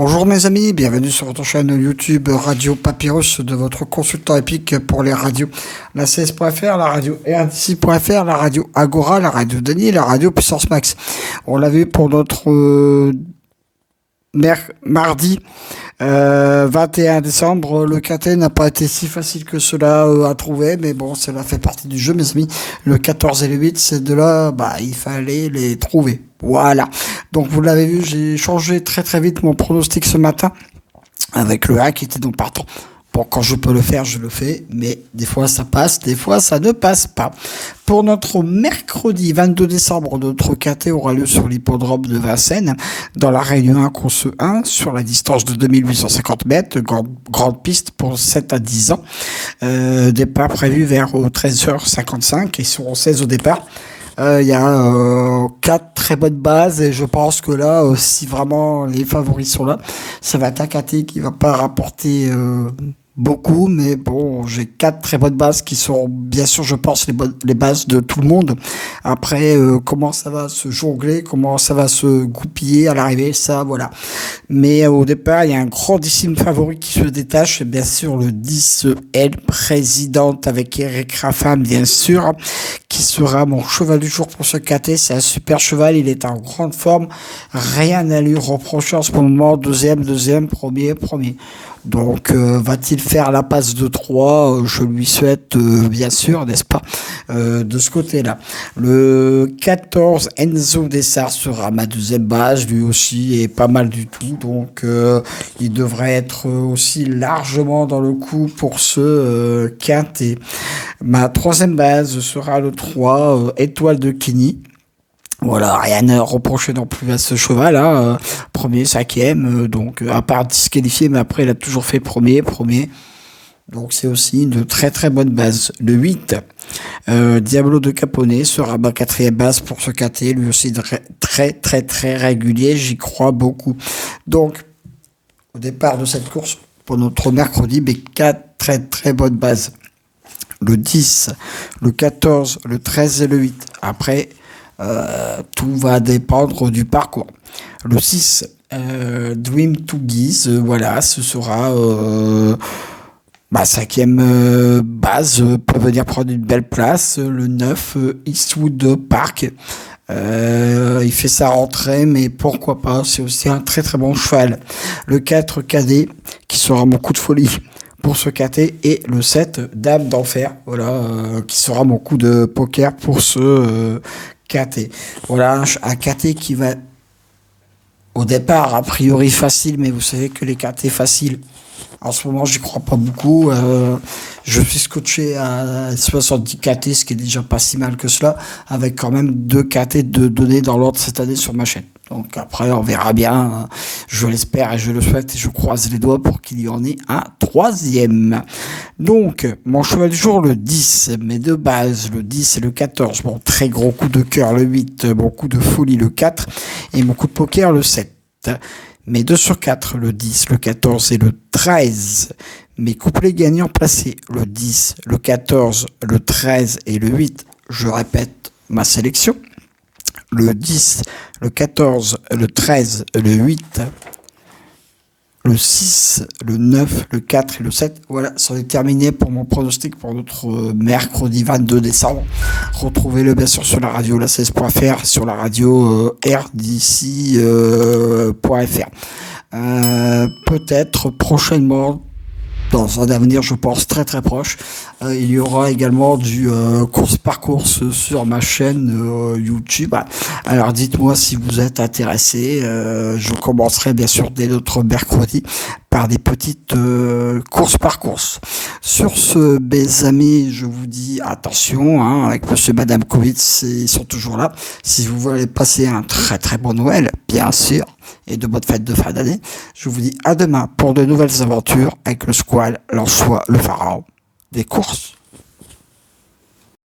Bonjour mes amis, bienvenue sur votre chaîne YouTube Radio Papyrus de votre consultant épique pour les radios. La CS.fr, la radio RDC.fr, la radio Agora, la radio Denis, la radio Puissance Max. On l'a vu pour notre mardi 21 décembre, le quintet n'a pas été si facile que cela à trouver, mais bon, cela fait partie du jeu mes amis. Le 14 et le 8, c'est de là, il fallait les trouver. Voilà. Donc vous l'avez vu, j'ai changé très vite mon pronostic ce matin avec le 1 qui était donc partant. Bon, quand je peux le faire, je le fais, mais des fois ça passe, des fois ça ne passe pas. Pour notre mercredi 22 décembre, notre quintet aura lieu sur l'hippodrome de Vincennes, dans la Réunion 1 Course 1, sur la distance de 2850 mètres, grande piste pour 7 à 10 ans. Départ prévu vers 13h55, ils seront 16 au départ. Il y a 4 très bonnes bases et je pense que là, si vraiment les favoris sont là, ça va être un quintet qui va pas rapporter beaucoup, mais bon, j'ai 4 très bonnes bases qui sont bien sûr, je pense, les bases de tout le monde. Après, comment ça va se jongler, comment ça va se goupiller à l'arrivée, ça, voilà. Mais au départ, il y a un grandissime favori qui se détache, et bien sûr le 10 L présidente avec Eric Raffin, bien sûr, qui sera mon cheval du jour pour ce quintet. C'est un super cheval, il est en grande forme, rien à lui reprocher en ce moment, deuxième, premier. Donc, va-t-il faire la passe de 3 ? Je lui souhaite, bien sûr, n'est-ce pas, de ce côté-là. Le 14, Enzo Dessart sera ma deuxième base, lui aussi est pas mal du tout. Donc, il devrait être aussi largement dans le coup pour ce quintet. Ma troisième base sera le 3, Étoile de Kenny. Voilà, rien à reprocher non plus à ce cheval, hein. Premier, cinquième, donc à part disqualifié, mais après il a toujours fait premier. Donc c'est aussi une très bonne base. Le 8, Diablo de Caponet sera ma quatrième base pour ce quintet, lui aussi très régulier, j'y crois beaucoup. Donc, au départ de cette course, pour notre mercredi, mais 4 très bonnes bases. Le 10, le 14, le 13 et le 8. Après, tout va dépendre du parcours. Le 6, Dream to Guise, voilà, ce sera ma cinquième base, peut venir prendre une belle place. Le 9, Eastwood Park, il fait sa rentrée, mais pourquoi pas, c'est aussi un très bon cheval. Le 4, Cadet, qui sera mon coup de folie pour ce quintet, et le 7, Dame d'Enfer, voilà, qui sera mon coup de poker pour ce quintet. Voilà, un quintet qui va au départ a priori facile, mais vous savez que les quintets faciles, en ce moment j'y crois pas beaucoup. Je suis scotché à 70 quintets, ce qui est déjà pas si mal que cela, avec quand même 2 quintets de données dans l'ordre cette année sur ma chaîne. Donc après on verra bien, je l'espère et je le souhaite et je croise les doigts pour qu'il y en ait un troisième. Donc mon cheval du jour le 10, mes deux bases le 10 et le 14, mon très gros coup de cœur le 8, mon coup de folie le 4 et mon coup de poker le 7. Mes 2 sur 4, le 10, le 14 et le 13. Mes couplets gagnants placés, le 10, le 14, le 13 et le 8. Je répète ma sélection. Le 10, le 14, le 13, le 8, le 6, le 9, le 4 et le 7. Voilà, c'en est terminé pour mon pronostic pour notre mercredi 22 décembre. Retrouvez-le bien sûr sur la radio la CS.fr, sur la radio RDC.fr. Peut-être prochainement, dans un avenir, je pense, très proche, il y aura également du course par course sur ma chaîne YouTube. Alors dites-moi si vous êtes intéressé. Je commencerai bien sûr dès notre mercredi par des petites courses par course. Sur ce, mes amis, je vous dis attention, hein, avec monsieur et madame Covid, ils sont toujours là. Si vous voulez passer un très bon Noël, bien sûr, et de bonnes fêtes de fin d'année, je vous dis à demain pour de nouvelles aventures avec le squal, l'anchois, le pharaon des courses.